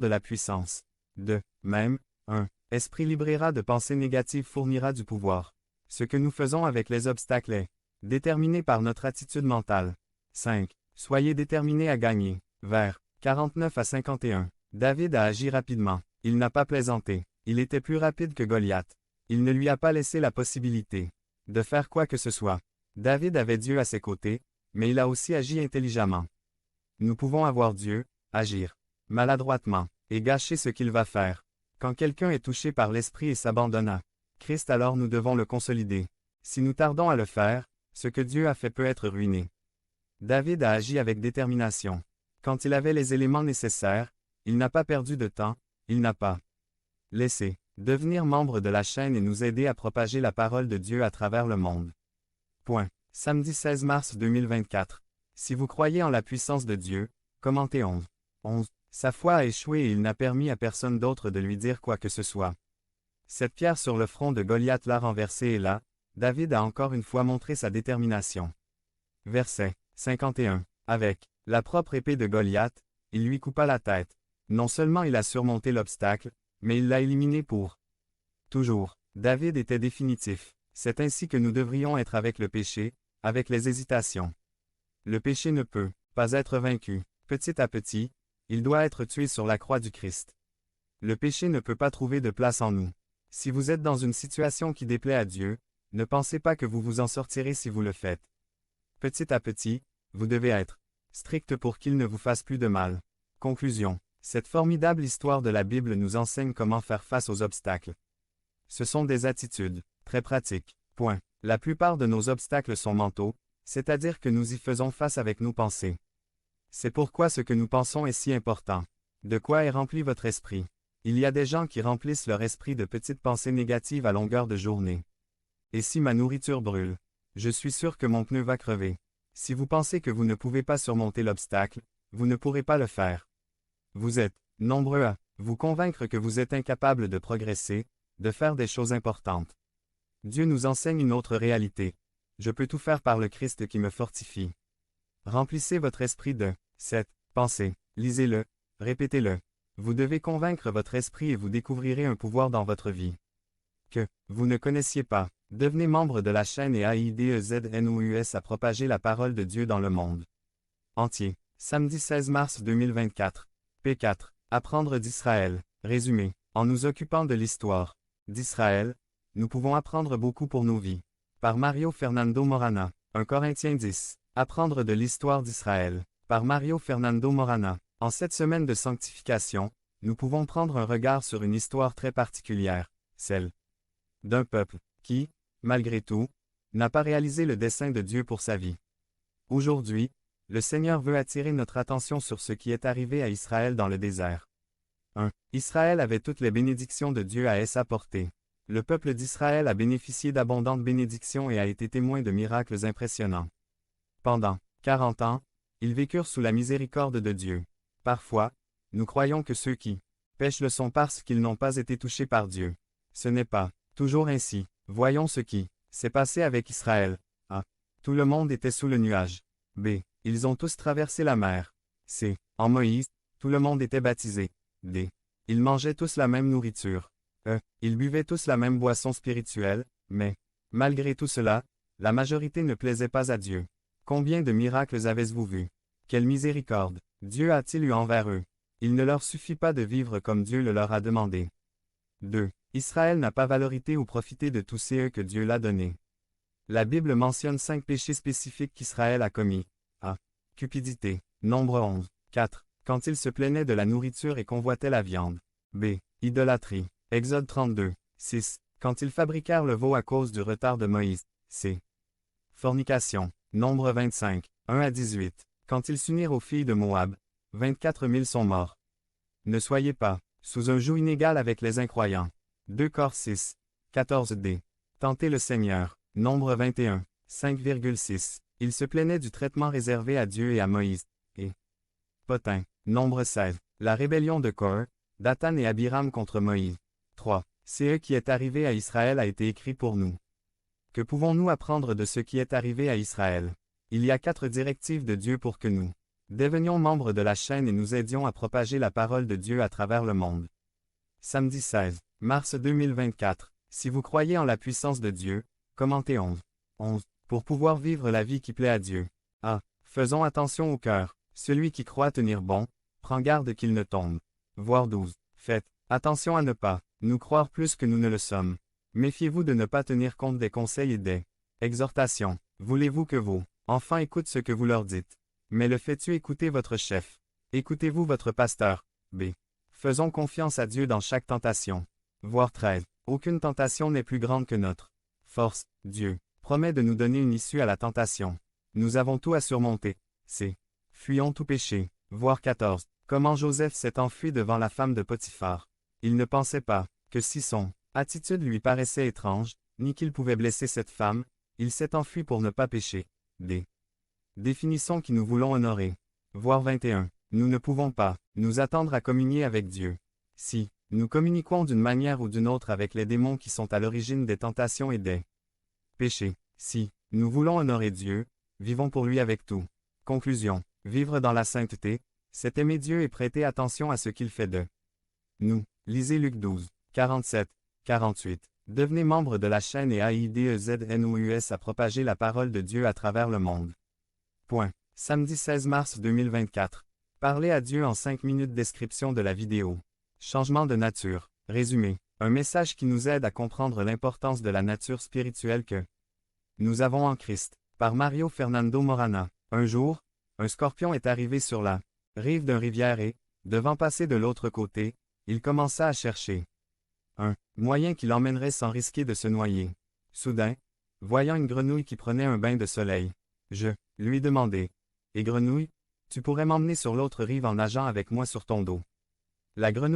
de la puissance. De même, 1. Esprit libérera de pensées négatives fournira du pouvoir. Ce que nous faisons avec les obstacles est déterminé par notre attitude mentale. 5. Soyez déterminés à gagner. Vers 49 à 51. David a agi rapidement. Il n'a pas plaisanté. Il était plus rapide que Goliath. Il ne lui a pas laissé la possibilité de faire quoi que ce soit. David avait Dieu à ses côtés, mais il a aussi agi intelligemment. Nous pouvons avoir Dieu, agir maladroitement, et gâcher ce qu'il va faire. Quand quelqu'un est touché par l'Esprit et s'abandonne à Christ, alors nous devons le consolider. Si nous tardons à le faire, ce que Dieu a fait peut être ruiné. David a agi avec détermination. Quand il avait les éléments nécessaires, il n'a pas perdu de temps, il n'a pas laissé devenir membre de la chaîne et nous aider à propager la parole de Dieu à travers le monde. Point. Samedi 16 mars 2024. Si vous croyez en la puissance de Dieu, commentez 11. 11. Sa foi a échoué et il n'a permis à personne d'autre de lui dire quoi que ce soit. Cette pierre sur le front de Goliath l'a renversé et là, David a encore une fois montré sa détermination. Verset 51. Avec la propre épée de Goliath, il lui coupa la tête. Non seulement il a surmonté l'obstacle, mais il l'a éliminé pour toujours. David était définitif. C'est ainsi que nous devrions être avec le péché, avec les hésitations. Le péché ne peut pas être vaincu. Petit à petit, il doit être tué sur la croix du Christ. Le péché ne peut pas trouver de place en nous. Si vous êtes dans une situation qui déplaît à Dieu, ne pensez pas que vous vous en sortirez si vous le faites. Petit à petit, vous devez être strict pour qu'il ne vous fasse plus de mal. Conclusion. Cette formidable histoire de la Bible nous enseigne comment faire face aux obstacles. Ce sont des attitudes très pratiques. Point. La plupart de nos obstacles sont mentaux, c'est-à-dire que nous y faisons face avec nos pensées. C'est pourquoi ce que nous pensons est si important. De quoi est rempli votre esprit? Il y a des gens qui remplissent leur esprit de petites pensées négatives à longueur de journée. Et si ma nourriture brûle? Je suis sûr que mon pneu va crever. Si vous pensez que vous ne pouvez pas surmonter l'obstacle, vous ne pourrez pas le faire. Vous êtes nombreux à vous convaincre que vous êtes incapable de progresser, de faire des choses importantes. Dieu nous enseigne une autre réalité. Je peux tout faire par le Christ qui me fortifie. Remplissez votre esprit de cette pensée. Lisez-le, répétez-le. Vous devez convaincre votre esprit et vous découvrirez un pouvoir dans votre vie que vous ne connaissiez pas. Devenez membre de la chaîne et AIDEZNOUS à propager la parole de Dieu dans le monde entier. Samedi 16 mars 2024. P4. Apprendre d'Israël. Résumé. En nous occupant de l'histoire d'Israël, nous pouvons apprendre beaucoup pour nos vies. Par Mario Fernando Morana. 1 Corinthiens 10. Apprendre de l'histoire d'Israël. Par Mario Fernando Morana. En cette semaine de sanctification, nous pouvons prendre un regard sur une histoire très particulière, celle d'un peuple qui, malgré tout, n'a pas réalisé le dessein de Dieu pour sa vie. Aujourd'hui, le Seigneur veut attirer notre attention sur ce qui est arrivé à Israël dans le désert. 1. Israël avait toutes les bénédictions de Dieu à sa portée. Le peuple d'Israël a bénéficié d'abondantes bénédictions et a été témoin de miracles impressionnants. Pendant 40 ans, ils vécurent sous la miséricorde de Dieu. Parfois, nous croyons que ceux qui pêchent le sont parce qu'ils n'ont pas été touchés par Dieu. Ce n'est pas toujours ainsi. Voyons ce qui s'est passé avec Israël. A. Tout le monde était sous le nuage. B. Ils ont tous traversé la mer. C. En Moïse, tout le monde était baptisé. D. Ils mangeaient tous la même nourriture. E. Ils buvaient tous la même boisson spirituelle, mais, malgré tout cela, la majorité ne plaisait pas à Dieu. Combien de miracles avez-vous vus? Quelle miséricorde Dieu a-t-il eu envers eux? Il ne leur suffit pas de vivre comme Dieu le leur a demandé. 2. Israël n'a pas valorité ou profité de tous ceux que Dieu l'a donnés. La Bible mentionne 5 péchés spécifiques qu'Israël a commis. A. Cupidité. Nombre 11. 4. Quand il se plaignait de la nourriture et convoitait la viande. B. Idolâtrie. Exode 32. 6. Quand ils fabriquèrent le veau à cause du retard de Moïse. C. Fornication. Nombre 25. 1 à 18. Quand ils s'unirent aux filles de Moab. 24 000 sont morts. Ne soyez pas sous un joug inégal avec les incroyants. 2 Cor 6. 14d. Tentez le Seigneur. Nombre 21. 5,6. Il se plaignait du traitement réservé à Dieu et à Moïse. Et Potin. Nombre 16. La rébellion de Kor, Dathan et Abiram contre Moïse. 3. Ce qui est arrivé à Israël a été écrit pour nous. Que pouvons-nous apprendre de ce qui est arrivé à Israël? Il y a 4 directives de Dieu pour que nous Devenions membres de la chaîne et nous aidions à propager la parole de Dieu à travers le monde. Samedi 16 mars 2024. Si vous croyez en la puissance de Dieu, commentez 11. Pour pouvoir vivre la vie qui plaît à Dieu. A. Faisons attention au cœur. Celui qui croit tenir bon, prend garde qu'il ne tombe. Voire 12. Faites attention à ne pas nous croire plus que nous ne le sommes. Méfiez-vous de ne pas tenir compte des conseils et des exhortations. Voulez-vous que vos enfants écoutent ce que vous leur dites? Mais le fais-tu écouter votre chef? Écoutez-vous votre pasteur? B. Faisons confiance à Dieu dans chaque tentation. Voire 13. Aucune tentation n'est plus grande que notre force. Dieu promet de nous donner une issue à la tentation. Nous avons tout à surmonter. C. Fuyons tout péché. Voire 14. Comment Joseph s'est enfui devant la femme de Potiphar. Il ne pensait pas que si son attitude lui paraissait étrange, ni qu'il pouvait blesser cette femme, il s'est enfui pour ne pas pécher. D. Définissons qui nous voulons honorer. Voire 21. Nous ne pouvons pas nous attendre à communier avec Dieu. Si nous communiquons d'une manière ou d'une autre avec les démons qui sont à l'origine des tentations et des péchés. Si nous voulons honorer Dieu, vivons pour lui avec tout. Conclusion. Vivre dans la sainteté, c'est aimer Dieu et prêter attention à ce qu'il fait de nous. Lisez Luc 12, 47, 48. Devenez membre de la chaîne et aidez-nous à propager la parole de Dieu à travers le monde. Point. Samedi 16 mars 2024. Parlez à Dieu en 5 minutes. Description de la vidéo. Changement de nature. Résumé. Un message qui nous aide à comprendre l'importance de la nature spirituelle que nous avons en Christ. Par Mario Fernando Morana. Un jour, un scorpion est arrivé sur la rive d'une rivière et, devant passer de l'autre côté, il commença à chercher un moyen qui l'emmènerait sans risquer de se noyer. Soudain, voyant une grenouille qui prenait un bain de soleil, je lui demandai: « Et grenouille, tu pourrais m'emmener sur l'autre rive en nageant avec moi sur ton dos? » La grenouille